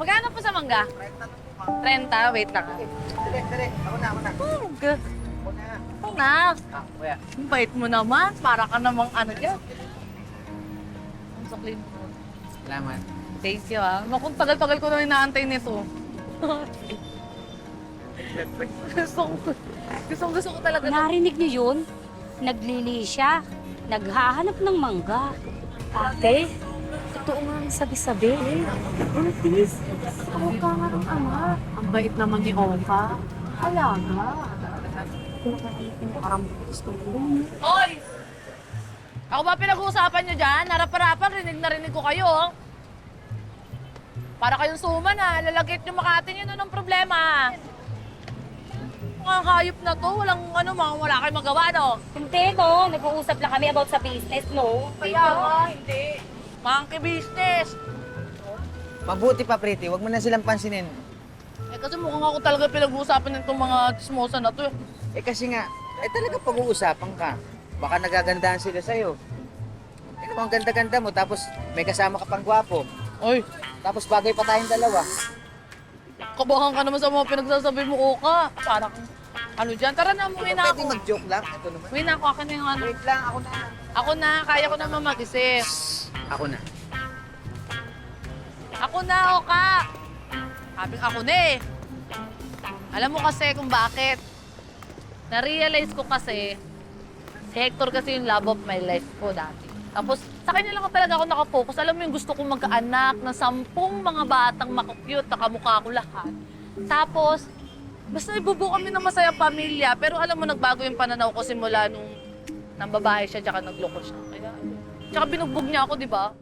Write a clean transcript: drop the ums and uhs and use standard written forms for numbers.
Magkano po sa mangga? 30, wait lang. Dali. Ako na. Mangga. Ako na. Ako na. Kuya. Ang bait mo naman. Para ka namang ano dyan. Ang saklin mo. Salamat. Thank you ah. Kung tagal-tagal ko na inaantay nito. Gusto ko talaga. Narinig niyo yun? Naglili siya. Naghahanap ng mangga. Ate, totoo nga ang sabi-sabi. Please, ako ka nga ng ama. Ang bait naman ni Oka. Alaga. Parang gusto ko. Hoy! Ako ba pinag-uusapan nyo dyan? Harap-harapan, rinig ko kayo. Oh. Para kayong suman ha. Lalagit nyo Makati nyo ng problema. Mga hayop na to. Wala kayong magawa, no? Hindi, no? Nag-uusap lang kami about sa business, no? Kaya nga, hindi. Monkey business. Mabuti pa, Pretty. Huwag mo na silang pansinin. Eh kasi mukhang ako talaga pinag-uusapan nitong mga chismosa na to. Eh kasi nga, talaga pag-uusapan ka. Baka nagagandahan sila sa'yo. Eh naman, ang ganda-ganda mo, tapos may kasama ka pang gwapo. Ay, Tapos bagay pa tayong dalawa. kabahan ka naman sa mga pinagsasabi mo, Oka. Parang, ano dyan? Tara na, umuwi na Pwede ako. mag-joke lang. Ito naman. Uwi na ako, akin na yung ano. Wait lang, ako na. Ako na, kaya ko naman mag-isip. Ako na. Ako na, Oka. Sabing ako na eh. Alam mo kasi kung bakit. Na-realize ko kasi, si Hector kasi yung love of my life ko dati. Tapos, sa kanya lang talaga ako nakafocus. Alam mo yung gusto kong magkaanak na 10 mga batang makukyut, nakamukha ko lahat. Tapos, basta ibubuo kami ng masayang pamilya. Pero alam mo, nagbago yung pananaw ko simula nung nang babae siya, tsaka nagloko siya. Kaya, tsaka binugbog niya ako, di ba?